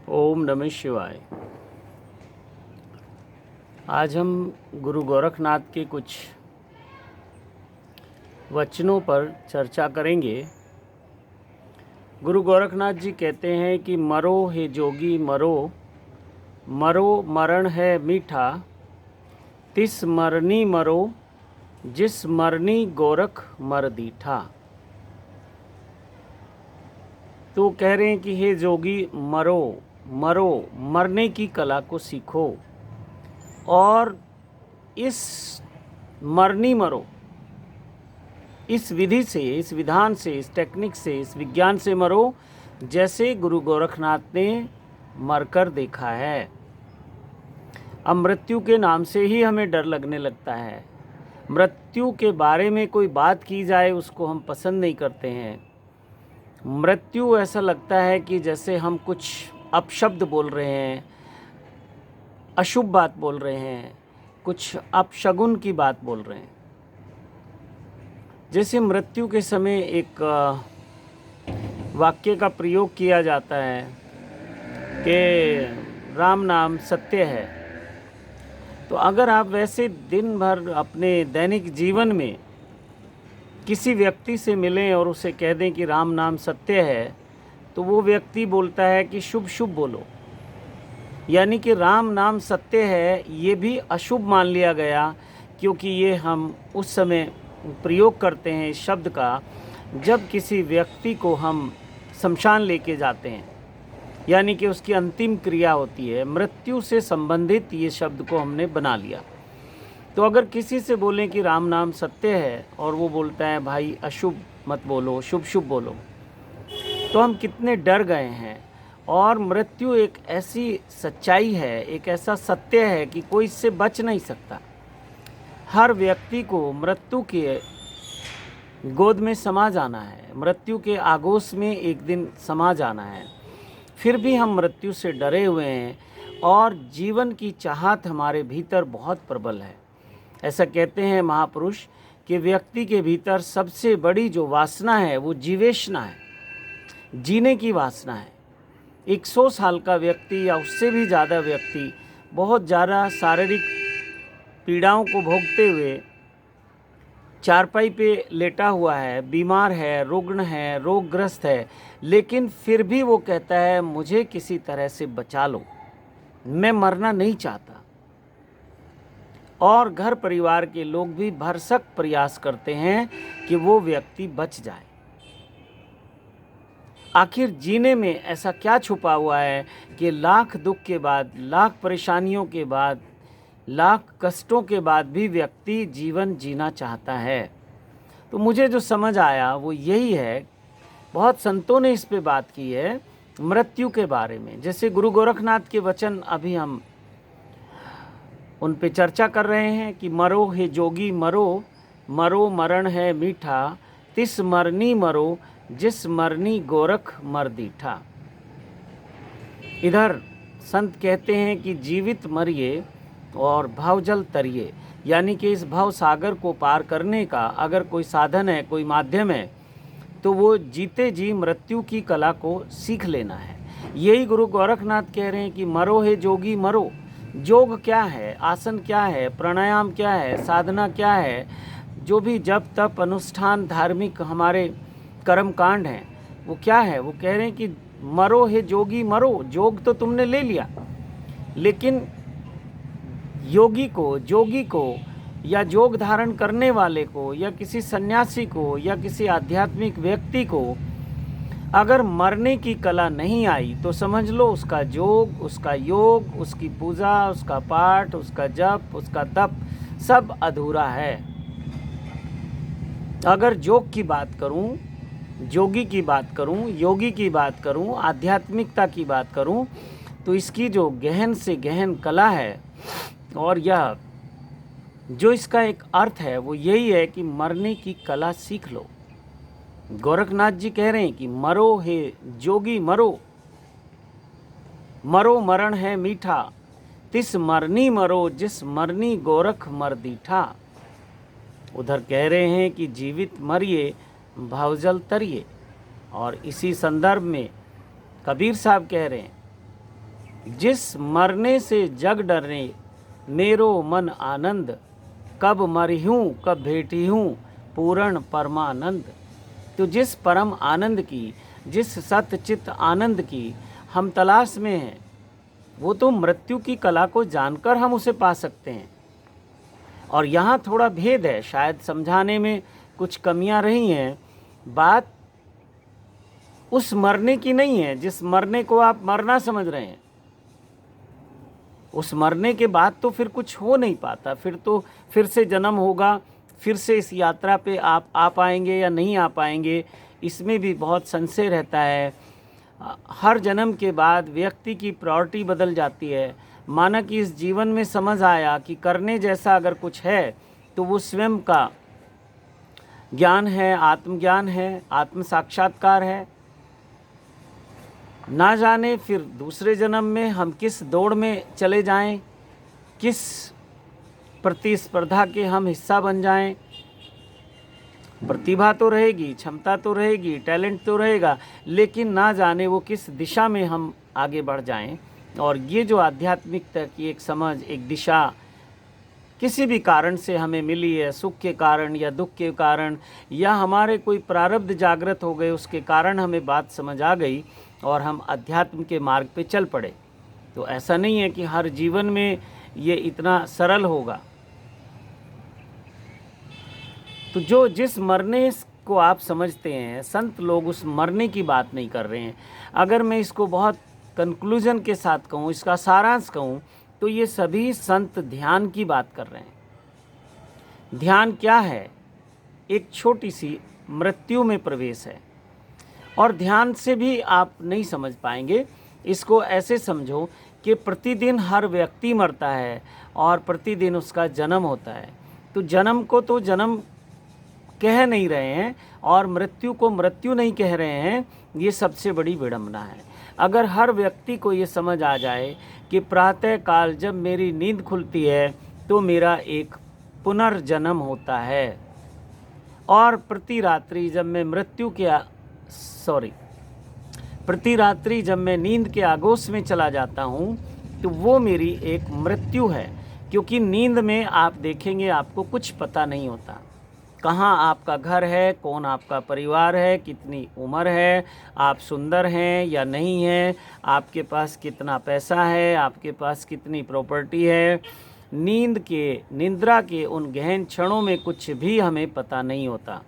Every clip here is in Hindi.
ओम नमः शिवाय। आज हम गुरु गोरखनाथ के कुछ वचनों पर चर्चा करेंगे। गुरु गोरखनाथ जी कहते हैं कि मरो हे जोगी मरो, मरो मरण है मीठा, तिस मरनी मरो, जिस मरनी गोरख मर दीठा। तो कह रहे हैं कि हे जोगी मरो, मरो मरने की कला को सीखो और इस मरनी मरो, इस विधि से, इस विधान से, इस टेक्निक से, इस विज्ञान से मरो जैसे गुरु गोरखनाथ ने मरकर देखा है। अब मृत्यु के नाम से ही हमें डर लगने लगता है। मृत्यु के बारे में कोई बात की जाए उसको हम पसंद नहीं करते हैं। मृत्यु ऐसा लगता है कि जैसे हम कुछ अपशब्द बोल रहे हैं, अशुभ बात बोल रहे हैं, कुछ अपशगुन की बात बोल रहे हैं। जैसे मृत्यु के समय एक वाक्य का प्रयोग किया जाता है कि राम नाम सत्य है। तो अगर आप वैसे दिन भर अपने दैनिक जीवन में किसी व्यक्ति से मिलें और उसे कह दें कि राम नाम सत्य है, तो वो व्यक्ति बोलता है कि शुभ शुभ बोलो। यानी कि राम नाम सत्य है ये भी अशुभ मान लिया गया, क्योंकि ये हम उस समय प्रयोग करते हैं इस शब्द का जब किसी व्यक्ति को हम शमशान लेके जाते हैं, यानी कि उसकी अंतिम क्रिया होती है। मृत्यु से संबंधित ये शब्द को हमने बना लिया। तो अगर किसी से बोलें कि राम नाम सत्य है और वो बोलता है भाई अशुभ मत बोलो, शुभ शुभ बोलो, तो हम कितने डर गए हैं। और मृत्यु एक ऐसी सच्चाई है, एक ऐसा सत्य है कि कोई इससे बच नहीं सकता। हर व्यक्ति को मृत्यु के गोद में समा जाना है, मृत्यु के आगोश में एक दिन समा जाना है। फिर भी हम मृत्यु से डरे हुए हैं और जीवन की चाहत हमारे भीतर बहुत प्रबल है। ऐसा कहते हैं महापुरुष कि व्यक्ति के भीतर सबसे बड़ी जो वासना है वो जीवेशना है, जीने की वासना है। 100 साल का व्यक्ति या उससे भी ज़्यादा व्यक्ति बहुत ज़्यादा शारीरिक पीड़ाओं को भोगते हुए चारपाई पे लेटा हुआ है, बीमार है, रुग्ण है, रोगग्रस्त है, लेकिन फिर भी वो कहता है मुझे किसी तरह से बचा लो, मैं मरना नहीं चाहता। और घर परिवार के लोग भी भरसक प्रयास करते हैं कि वो व्यक्ति बच जाए। आखिर जीने में ऐसा क्या छुपा हुआ है कि लाख दुख के बाद, लाख परेशानियों के बाद, लाख कष्टों के बाद भी व्यक्ति जीवन जीना चाहता है। तो मुझे जो समझ आया वो यही है, बहुत संतों ने इस पे बात की है मृत्यु के बारे में। जैसे गुरु गोरखनाथ के वचन अभी हम उन पे चर्चा कर रहे हैं कि मरो हे जोगी मरो, मरो मरण है मीठा, तिस मरनी मरो, जिस मरनी गोरख मर दीठा। इधर संत कहते हैं कि जीवित मरिए और भावजल तरिए, यानी कि इस भाव सागर को पार करने का अगर कोई साधन है, कोई माध्यम है, तो वो जीते जी मृत्यु की कला को सीख लेना है। यही गुरु गोरखनाथ कह रहे हैं कि मरो हे जोगी मरो। योग क्या है, आसन क्या है, प्राणायाम क्या है, साधना क्या है, जो भी जप तप अनुष्ठान धार्मिक हमारे कर्म कांड हैं वो क्या है। वो कह रहे हैं कि मरो हे जोगी मरो। योग तो तुमने ले लिया, लेकिन योगी को, जोगी को या योग धारण करने वाले को या किसी सन्यासी को या किसी आध्यात्मिक व्यक्ति को अगर मरने की कला नहीं आई तो समझ लो उसका जोग, उसका योग, उसकी पूजा, उसका पाठ, उसका जप, उसका तप सब अधूरा है। अगर योग की बात करूं, जोगी की बात करूं, योगी की बात करूं, आध्यात्मिकता की बात करूं, तो इसकी जो गहन से गहन कला है और यह जो इसका एक अर्थ है वो यही है कि मरने की कला सीख लो। गोरखनाथ जी कह रहे हैं कि मरो हे जोगी मरो, मरो मरण है मीठा, तिस मरनी मरो, जिस मरनी गोरख मर दीठा। उधर कह रहे हैं कि जीवित मरिए भावजल तरिए। और इसी संदर्भ में कबीर साहब कह रहे हैं जिस मरने से जग डरे मेरो मन आनंद, कब मरिहूँ कब भेटिहूँ पूर्ण परमानंद। तो जिस परम आनंद की, जिस सतचित आनंद की हम तलाश में हैं, वो तो मृत्यु की कला को जानकर हम उसे पा सकते हैं। और यहाँ थोड़ा भेद है, शायद समझाने में कुछ कमियां रही हैं। बात उस मरने की नहीं है जिस मरने को आप मरना समझ रहे हैं। उस मरने के बाद तो फिर कुछ हो नहीं पाता, फिर तो फिर से जन्म होगा, फिर से इस यात्रा पे आप आ पाएंगे या नहीं आ पाएंगे, इसमें भी बहुत संशय रहता है। हर जन्म के बाद व्यक्ति की प्रायोरिटी बदल जाती है। माना कि इस जीवन में समझ आया कि करने जैसा अगर कुछ है तो वो स्वयं का ज्ञान है, आत्मज्ञान है, आत्म साक्षात्कार है। ना जाने फिर दूसरे जन्म में हम किस दौड़ में चले जाएं, किस प्रतिस्पर्धा के हम हिस्सा बन जाएं। प्रतिभा तो रहेगी, क्षमता तो रहेगी, टैलेंट तो रहेगा, लेकिन ना जाने वो किस दिशा में हम आगे बढ़ जाएं। और ये जो आध्यात्मिकता की एक समझ, एक दिशा किसी भी कारण से हमें मिली है, सुख के कारण या दुख के कारण, या हमारे कोई प्रारब्ध जागृत हो गए उसके कारण हमें बात समझ आ गई और हम अध्यात्म के मार्ग पे चल पड़े। तो ऐसा नहीं है कि हर जीवन में ये इतना सरल होगा। तो जो जिस मरने को आप समझते हैं, संत लोग उस मरने की बात नहीं कर रहे हैं। अगर मैं इसको बहुत कंक्लूजन के साथ कहूँ, इसका सारांश कहूँ, तो ये सभी संत ध्यान की बात कर रहे हैं। ध्यान क्या है? एक छोटी सी मृत्यु में प्रवेश है। और ध्यान से भी आप नहीं समझ पाएंगे। इसको ऐसे समझो कि प्रतिदिन हर व्यक्ति मरता है और प्रतिदिन उसका जन्म होता है। तो जन्म को तो जन्म कह नहीं रहे हैं और मृत्यु को मृत्यु नहीं कह रहे हैं। ये सबसे बड़ी विडंबना है। अगर हर व्यक्ति को ये समझ आ जाए कि प्रातः काल जब मेरी नींद खुलती है तो मेरा एक पुनर्जन्म होता है, और प्रति रात्रि जब मैं नींद के आगोश में चला जाता हूँ तो वो मेरी एक मृत्यु है। क्योंकि नींद में आप देखेंगे आपको कुछ पता नहीं होता, कहाँ आपका घर है, कौन आपका परिवार है, कितनी उम्र है, आप सुंदर हैं या नहीं हैं, आपके पास कितना पैसा है, आपके पास कितनी प्रॉपर्टी है। निद्रा के उन गहन क्षणों में कुछ भी हमें पता नहीं होता।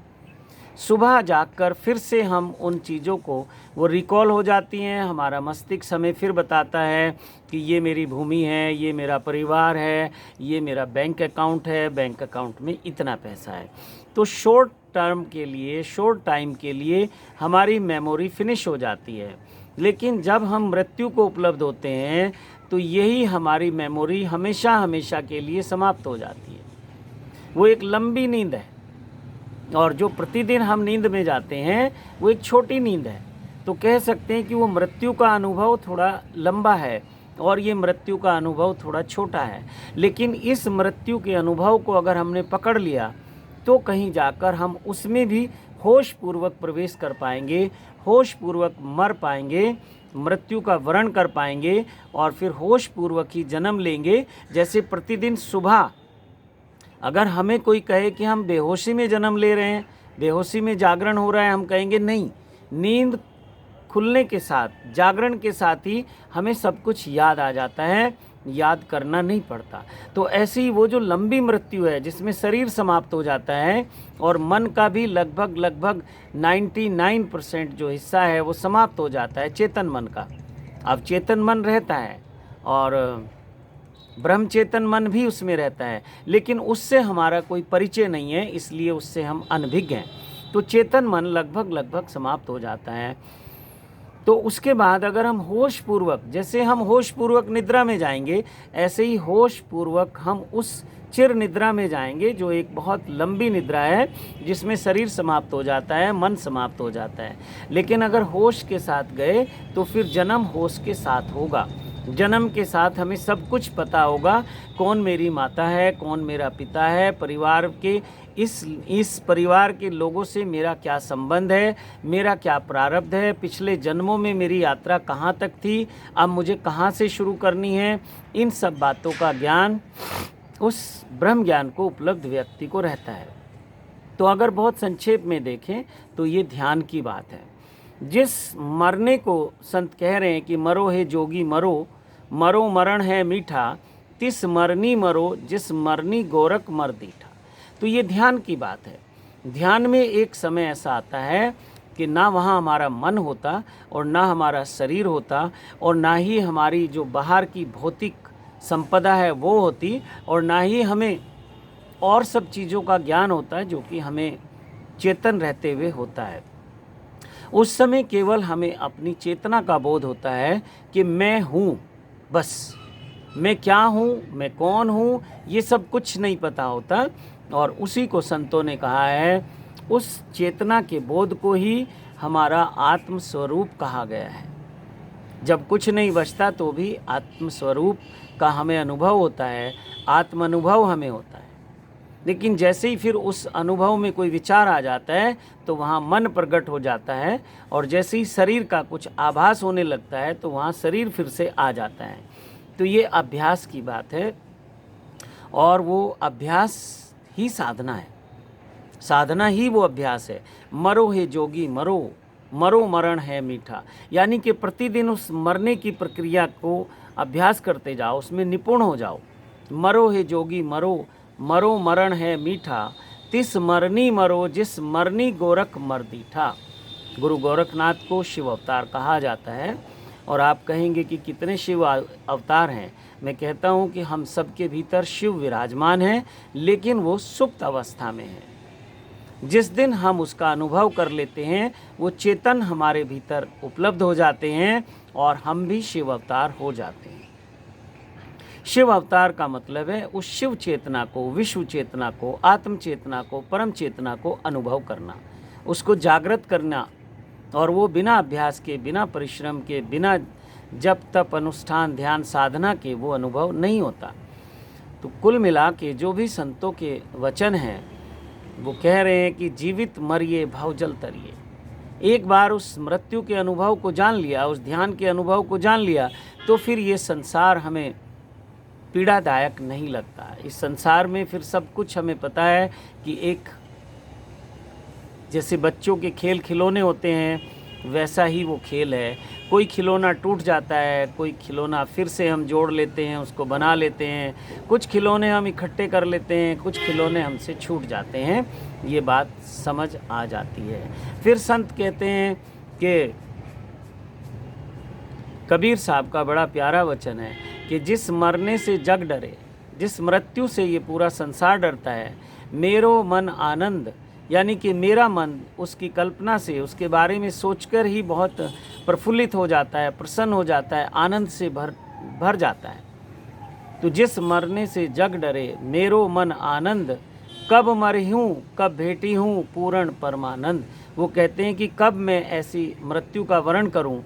सुबह जागकर फिर से हम उन चीज़ों को वो रिकॉल हो जाती हैं। हमारा मस्तिष्क हमें फिर बताता है कि ये मेरी भूमि है, ये मेरा परिवार है, ये मेरा बैंक अकाउंट है, बैंक अकाउंट में इतना पैसा है। तो शॉर्ट टाइम के लिए हमारी मेमोरी फिनिश हो जाती है। लेकिन जब हम मृत्यु को उपलब्ध होते हैं तो यही हमारी मेमोरी हमेशा हमेशा के लिए समाप्त हो जाती है। वो एक लंबी नींद है, और जो प्रतिदिन हम नींद में जाते हैं वो एक छोटी नींद है। तो कह सकते हैं कि वो मृत्यु का अनुभव थोड़ा लंबा है और ये मृत्यु का अनुभव थोड़ा छोटा है। लेकिन इस मृत्यु के अनुभव को अगर हमने पकड़ लिया तो कहीं जाकर हम उसमें भी होश पूर्वक प्रवेश कर पाएंगे, होश पूर्वक मर पाएंगे, मृत्यु का वरण कर पाएंगे, और फिर होश पूर्वक ही जन्म लेंगे। जैसे प्रतिदिन सुबह अगर हमें कोई कहे कि हम बेहोशी में जन्म ले रहे हैं, बेहोशी में जागरण हो रहा है, हम कहेंगे नहीं। नींद खुलने के साथ, जागरण के साथ ही हमें सब कुछ याद आ जाता है, याद करना नहीं पड़ता। तो ऐसी वो जो लंबी मृत्यु है जिसमें शरीर समाप्त हो जाता है और मन का भी लगभग 99% जो हिस्सा है वो समाप्त हो जाता है, चेतन मन का। अब चेतन मन रहता है और ब्रह्म चेतन मन भी उसमें रहता है, लेकिन उससे हमारा कोई परिचय नहीं है, इसलिए उससे हम अनभिज्ञ हैं। तो चेतन मन लगभग समाप्त हो जाता है। तो उसके बाद अगर हम होश पूर्वक, जैसे हम होश पूर्वक निद्रा में जाएंगे, ऐसे ही होश पूर्वक हम उस चिर निद्रा में जाएंगे जो एक बहुत लंबी निद्रा है जिसमें शरीर समाप्त हो जाता है, मन समाप्त हो जाता है। लेकिन अगर होश के साथ गए तो फिर जन्म होश के साथ होगा। जन्म के साथ हमें सब कुछ पता होगा, कौन मेरी माता है, कौन मेरा पिता है, परिवार के इस परिवार के लोगों से मेरा क्या संबंध है, मेरा क्या प्रारब्ध है, पिछले जन्मों में मेरी यात्रा कहाँ तक थी, अब मुझे कहाँ से शुरू करनी है, इन सब बातों का ज्ञान उस ब्रह्म ज्ञान को उपलब्ध व्यक्ति को रहता है। तो अगर बहुत संक्षेप में देखें तो ये ध्यान की बात है। जिस मरने को संत कह रहे हैं कि मरो हे जोगी मरो, मरो मरण है मीठा, तिस मरनी मरो जिस मरनी गोरख मर दीठा। तो ये ध्यान की बात है। ध्यान में एक समय ऐसा आता है कि ना वहाँ हमारा मन होता और ना हमारा शरीर होता और ना ही हमारी जो बाहर की भौतिक संपदा है वो होती और ना ही हमें और सब चीज़ों का ज्ञान होता है जो कि हमें चेतन रहते हुए होता है। उस समय केवल हमें अपनी चेतना का बोध होता है कि मैं हूँ, बस मैं क्या हूँ, मैं कौन हूँ, ये सब कुछ नहीं पता होता। और उसी को संतों ने कहा है, उस चेतना के बोध को ही हमारा आत्म स्वरूप कहा गया है। जब कुछ नहीं बचता तो भी आत्म स्वरूप का हमें अनुभव होता है, आत्म अनुभव हमें होता है। लेकिन जैसे ही फिर उस अनुभव में कोई विचार आ जाता है तो वहाँ मन प्रकट हो जाता है और जैसे ही शरीर का कुछ आभास होने लगता है तो वहाँ शरीर फिर से आ जाता है। तो ये अभ्यास की बात है और वो अभ्यास ही साधना है, साधना ही वो अभ्यास है। मरो हे जोगी मरो, मरो मरण है मीठा, यानी कि प्रतिदिन उस मरने की प्रक्रिया को अभ्यास करते जाओ, उसमें निपुण हो जाओ। मरो हे जोगी मरो, मरो मरण है मीठा, तिस मरनी मरो जिस मरनी गोरख मर दीठा। गुरु गोरखनाथ को शिव अवतार कहा जाता है। और आप कहेंगे कि कितने शिव अवतार हैं। मैं कहता हूँ कि हम सबके भीतर शिव विराजमान हैं, लेकिन वो सुप्त अवस्था में है। जिस दिन हम उसका अनुभव कर लेते हैं वो चेतन हमारे भीतर उपलब्ध हो जाते हैं और हम भी शिव अवतार हो जाते हैं। शिव अवतार का मतलब है उस शिव चेतना को, विश्व चेतना को, आत्म चेतना को, परम चेतना को अनुभव करना, उसको जागृत करना। और वो बिना अभ्यास के, बिना परिश्रम के, बिना जप तप अनुष्ठान ध्यान साधना के वो अनुभव नहीं होता। तो कुल मिला के जो भी संतों के वचन हैं वो कह रहे हैं कि जीवित मरिए भवजल तरिए। एक बार उस मृत्यु के अनुभव को जान लिया, उस ध्यान के अनुभव को जान लिया, तो फिर ये संसार हमें पीड़ादायक नहीं लगता। इस संसार में फिर सब कुछ हमें पता है कि एक जैसे बच्चों के खेल खिलौने होते हैं वैसा ही वो खेल है। कोई खिलौना टूट जाता है, कोई खिलौना फिर से हम जोड़ लेते हैं, उसको बना लेते हैं। कुछ खिलौने हम इकट्ठे कर लेते हैं, कुछ खिलौने हमसे छूट जाते हैं। ये बात समझ आ जाती है। फिर संत कहते हैं कि कबीर साहब का बड़ा प्यारा वचन है कि जिस मरने से जग डरे, जिस मृत्यु से ये पूरा संसार डरता है, मेरो मन आनंद, यानी कि मेरा मन उसकी कल्पना से, उसके बारे में सोचकर ही बहुत प्रफुल्लित हो जाता है, प्रसन्न हो जाता है, आनंद से भर जाता है। तो जिस मरने से जग डरे, मेरो मन आनंद, कब मरी हूँ कब भेटी हूँ पूर्ण परमानंद। वो कहते हैं कि कब मैं ऐसी मृत्यु का वर्ण करूँ,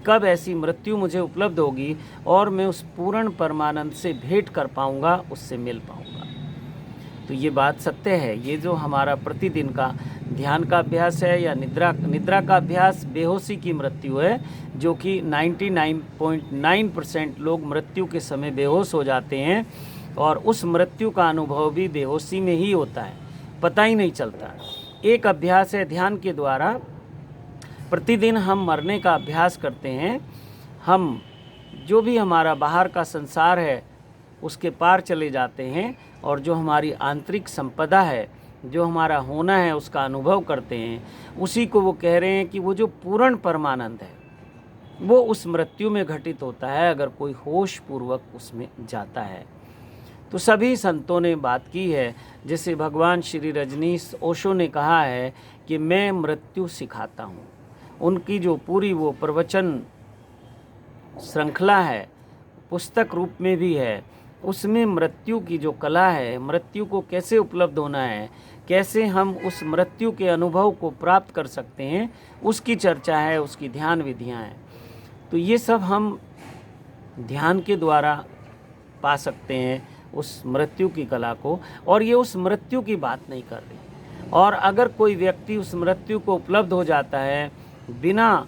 कब ऐसी मृत्यु मुझे उपलब्ध होगी और मैं उस पूर्ण परमानंद से भेंट कर पाऊँगा, उससे मिल पाऊँगा। तो ये बात सत्य है। ये जो हमारा प्रतिदिन का ध्यान का अभ्यास है या निद्रा का अभ्यास, बेहोशी की मृत्यु है, जो कि 99.9% लोग मृत्यु के समय बेहोश हो जाते हैं और उस मृत्यु का अनुभव भी बेहोशी में ही होता है, पता ही नहीं चलता। एक अभ्यास है ध्यान के द्वारा प्रतिदिन हम मरने का अभ्यास करते हैं। हम जो भी हमारा बाहर का संसार है उसके पार चले जाते हैं और जो हमारी आंतरिक संपदा है, जो हमारा होना है, उसका अनुभव करते हैं। उसी को वो कह रहे हैं कि वो जो पूर्ण परमानंद है वो उस मृत्यु में घटित होता है अगर कोई होश पूर्वक उसमें जाता है। तो सभी संतों ने बात की है। जैसे भगवान श्री रजनीश ओशो ने कहा है कि मैं मृत्यु सिखाता हूँ। उनकी जो पूरी वो प्रवचन श्रृंखला है, पुस्तक रूप में भी है, उसमें मृत्यु की जो कला है, मृत्यु को कैसे उपलब्ध होना है, कैसे हम उस मृत्यु के अनुभव को प्राप्त कर सकते हैं, उसकी चर्चा है, उसकी ध्यान विधियां हैं। तो ये सब हम ध्यान के द्वारा पा सकते हैं उस मृत्यु की कला को, और ये उस मृत्यु की बात नहीं कर रही। और अगर कोई व्यक्ति उस मृत्यु को उपलब्ध हो जाता है बिना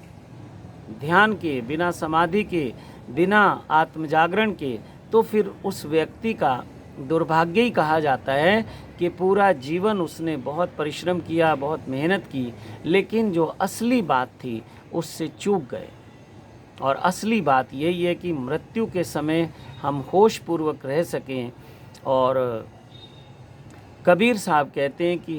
ध्यान के, बिना समाधि के, बिना आत्मजागरण के, तो फिर उस व्यक्ति का दुर्भाग्य ही कहा जाता है कि पूरा जीवन उसने बहुत परिश्रम किया, बहुत मेहनत की, लेकिन जो असली बात थी उससे चूक गए। और असली बात यही है कि मृत्यु के समय हम होशपूर्वक रह सकें। और कबीर साहब कहते हैं कि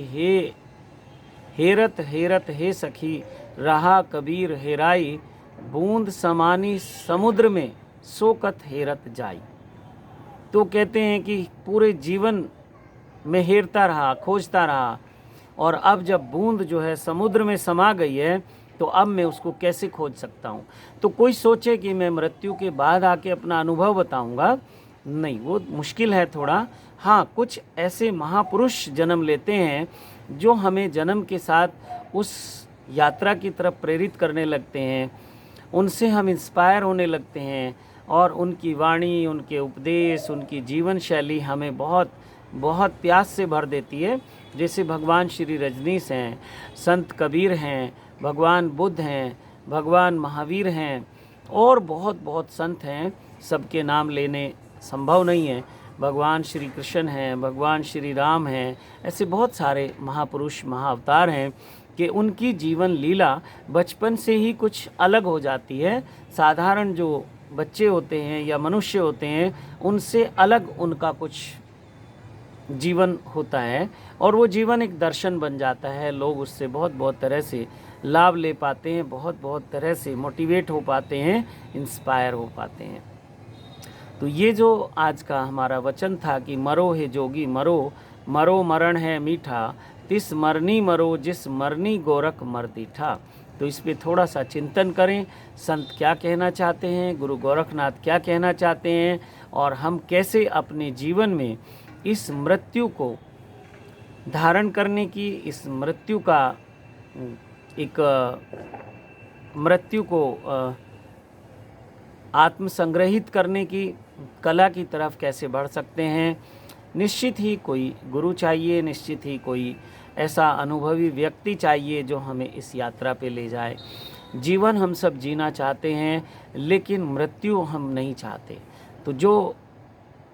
हेरत हेरत हे सखी, रहा कबीर हेराई, बूंद समानी समुद्र में, सोकत हेरत जाई। तो कहते हैं कि पूरे जीवन में हेरता रहा, खोजता रहा, और अब जब बूंद जो है समुद्र में समा गई है तो अब मैं उसको कैसे खोज सकता हूँ। तो कोई सोचे कि मैं मृत्यु के बाद आके अपना अनुभव बताऊँगा, नहीं, वो मुश्किल है थोड़ा। हाँ, कुछ ऐसे महापुरुष जन्म लेते हैं जो हमें जन्म के साथ उस यात्रा की तरफ प्रेरित करने लगते हैं, उनसे हम इंस्पायर होने लगते हैं, और उनकी वाणी, उनके उपदेश, उनकी जीवन शैली हमें बहुत बहुत प्यास से भर देती है। जैसे भगवान श्री रजनीश हैं, संत कबीर हैं, भगवान बुद्ध हैं, भगवान महावीर हैं, और बहुत बहुत संत हैं, सबके नाम लेने संभव नहीं है। भगवान श्री कृष्ण हैं, भगवान श्री राम हैं, ऐसे बहुत सारे महापुरुष, महाअवतार हैं कि उनकी जीवन लीला बचपन से ही कुछ अलग हो जाती है। साधारण जो बच्चे होते हैं या मनुष्य होते हैं उनसे अलग उनका कुछ जीवन होता है, और वो जीवन एक दर्शन बन जाता है। लोग उससे बहुत बहुत तरह से लाभ ले पाते हैं, बहुत बहुत तरह से मोटिवेट हो पाते हैं, इंस्पायर हो पाते हैं। तो ये जो आज का हमारा वचन था कि मरो हे जोगी मरो, मरो मरण है मीठा, तिस मरनी मरो जिस मरनी गोरख मर दीठा। तो इस पे थोड़ा सा चिंतन करें, संत क्या कहना चाहते हैं, गुरु गोरखनाथ क्या कहना चाहते हैं, और हम कैसे अपने जीवन में इस मृत्यु को धारण करने की, इस मृत्यु का एक मृत्यु को आत्मसंग्रहित करने की कला की तरफ कैसे बढ़ सकते हैं। निश्चित ही कोई गुरु चाहिए, निश्चित ही कोई ऐसा अनुभवी व्यक्ति चाहिए जो हमें इस यात्रा पे ले जाए। जीवन हम सब जीना चाहते हैं, लेकिन मृत्यु हम नहीं चाहते। तो जो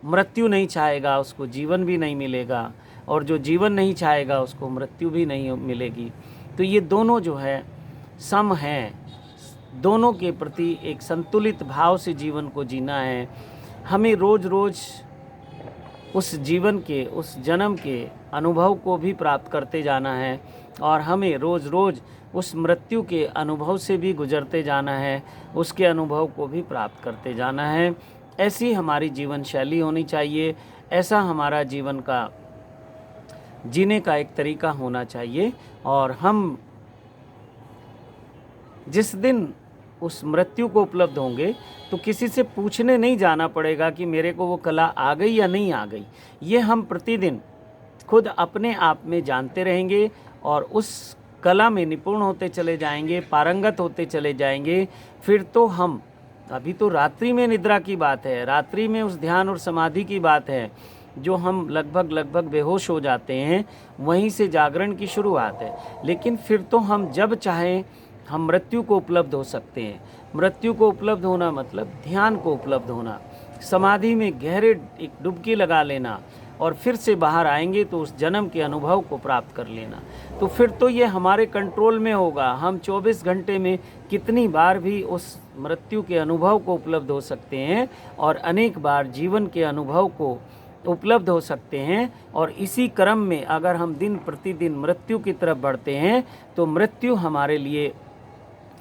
मृत्यु नहीं चाहेगा उसको जीवन भी नहीं मिलेगा, और जो जीवन नहीं चाहेगा उसको मृत्यु भी नहीं मिलेगी। तो ये दोनों जो है सम हैं, दोनों के प्रति एक संतुलित भाव से जीवन को जीना है। हमें रोज़ रोज़ उस जीवन के, उस जन्म के अनुभव को भी प्राप्त करते जाना है, और हमें रोज़ रोज़ उस मृत्यु के अनुभव से भी गुजरते जाना है, उसके अनुभव को भी प्राप्त करते जाना है। ऐसी हमारी जीवन शैली होनी चाहिए, ऐसा हमारा जीवन का जीने का एक तरीका होना चाहिए। और हम जिस दिन उस मृत्यु को उपलब्ध होंगे तो किसी से पूछने नहीं जाना पड़ेगा कि मेरे को वो कला आ गई या नहीं आ गई। ये हम प्रतिदिन खुद अपने आप में जानते रहेंगे, और उस कला में निपुण होते चले जाएंगे, पारंगत होते चले जाएंगे। फिर तो हम, अभी तो रात्रि में निद्रा की बात है, रात्रि में उस ध्यान और समाधि की बात है, जो हम लगभग बेहोश हो जाते हैं, वहीं से जागरण की शुरुआत है। लेकिन फिर तो हम जब चाहें हम मृत्यु को उपलब्ध हो सकते हैं। मृत्यु को उपलब्ध होना मतलब ध्यान को उपलब्ध होना, समाधि में गहरे एक डुबकी लगा लेना, और फिर से बाहर आएंगे तो उस जन्म के अनुभव को प्राप्त कर लेना। तो फिर तो ये हमारे कंट्रोल में होगा। हम 24 घंटे में कितनी बार भी उस मृत्यु के अनुभव को उपलब्ध हो सकते हैं, और अनेक बार जीवन के अनुभव को उपलब्ध हो सकते हैं। और इसी क्रम में अगर हम दिन प्रतिदिन मृत्यु की तरफ बढ़ते हैं तो मृत्यु हमारे लिए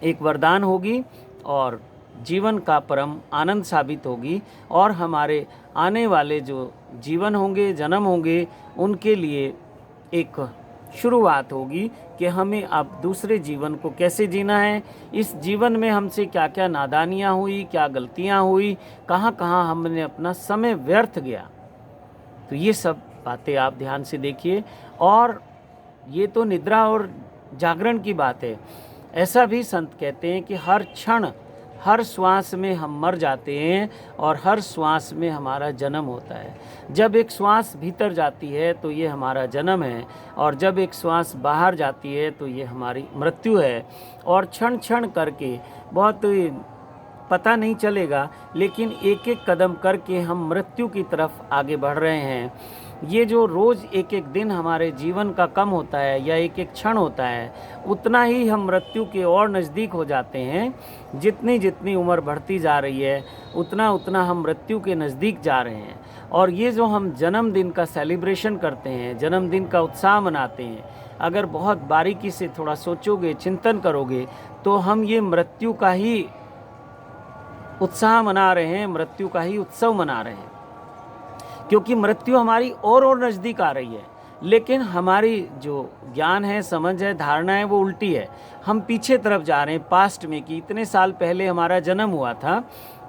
एक वरदान होगी, और जीवन का परम आनंद साबित होगी, और हमारे आने वाले जो जीवन होंगे, जन्म होंगे, उनके लिए एक शुरुआत होगी कि हमें अब दूसरे जीवन को कैसे जीना है। इस जीवन में हमसे क्या क्या नादानियाँ हुई, क्या गलतियाँ हुई, कहाँ कहाँ हमने अपना समय व्यर्थ गया। तो ये सब बातें आप ध्यान से देखिए। और ये तो निद्रा और जागरण की बात है। ऐसा भी संत कहते हैं कि हर श्वास में हम मर जाते हैं और हर श्वास में हमारा जन्म होता है। जब एक श्वास भीतर जाती है तो ये हमारा जन्म है, और जब एक श्वास बाहर जाती है तो ये हमारी मृत्यु है। और क्षण क्षण करके, बहुत पता नहीं चलेगा, लेकिन एक एक कदम करके हम मृत्यु की तरफ आगे बढ़ रहे हैं। ये जो रोज़ एक एक दिन हमारे जीवन का कम होता है या एक एक क्षण होता है, उतना ही हम मृत्यु के और नज़दीक हो जाते हैं। जितनी जितनी उम्र बढ़ती जा रही है, उतना उतना हम मृत्यु के नज़दीक जा रहे हैं। और ये जो हम जन्मदिन का सेलिब्रेशन करते हैं, जन्मदिन का उत्साह मनाते हैं, अगर बहुत बारीकी से थोड़ा सोचोगे, चिंतन करोगे, तो हम ये मृत्यु का ही उत्साह मना रहे हैं, मृत्यु का ही उत्सव मना रहे हैं। क्योंकि मृत्यु हमारी और नज़दीक आ रही है, लेकिन हमारी जो ज्ञान है, समझ है, धारणा है, वो उल्टी है। हम पीछे तरफ जा रहे हैं, पास्ट में, कि इतने साल पहले हमारा जन्म हुआ था,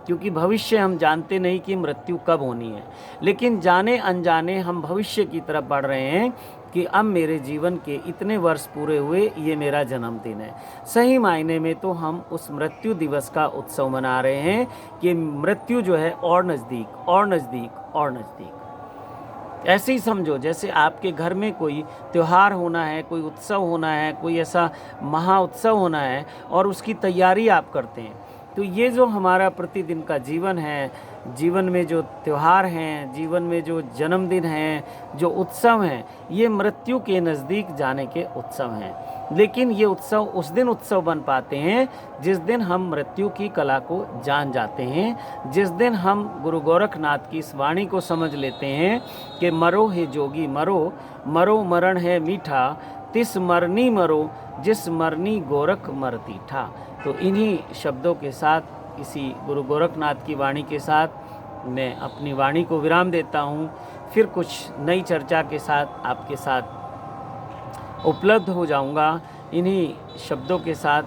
क्योंकि भविष्य हम जानते नहीं कि मृत्यु कब होनी है। लेकिन जाने अनजाने हम भविष्य की तरफ बढ़ रहे हैं कि अब मेरे जीवन के इतने वर्ष पूरे हुए, ये मेरा जन्मदिन है। सही मायने में तो हम उस मृत्यु दिवस का उत्सव मना रहे हैं कि मृत्यु जो है और नज़दीक और नज़दीक और नज़दीक। ऐसे ही समझो जैसे आपके घर में कोई त्यौहार होना है, कोई उत्सव होना है, कोई ऐसा महा उत्सव होना है, और उसकी तैयारी आप करते हैं। तो ये जो हमारा प्रतिदिन का जीवन है, जीवन में जो त्यौहार हैं, जीवन में जो जन्मदिन हैं, जो उत्सव हैं, ये मृत्यु के नज़दीक जाने के उत्सव हैं। लेकिन ये उत्सव उस दिन उत्सव बन पाते हैं जिस दिन हम मृत्यु की कला को जान जाते हैं, जिस दिन हम गुरु गोरखनाथ की इस वाणी को समझ लेते हैं कि मरो हे जोगी मरो, मरो मरण है मीठा, तिस मरनी मरो, जिस मरनी गोरख मरती ठा। तो इन्हीं शब्दों के साथ, इसी गुरु गोरखनाथ की वाणी के साथ मैं अपनी वाणी को विराम देता हूँ। फिर कुछ नई चर्चा के साथ आपके साथ उपलब्ध हो जाऊँगा। इन्हीं शब्दों के साथ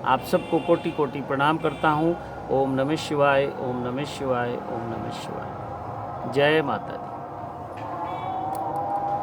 आप सबको कोटि कोटि प्रणाम करता हूँ। ओम नमः शिवाय, ओम नमः शिवाय, ओम नमः शिवाय। जय माता दी।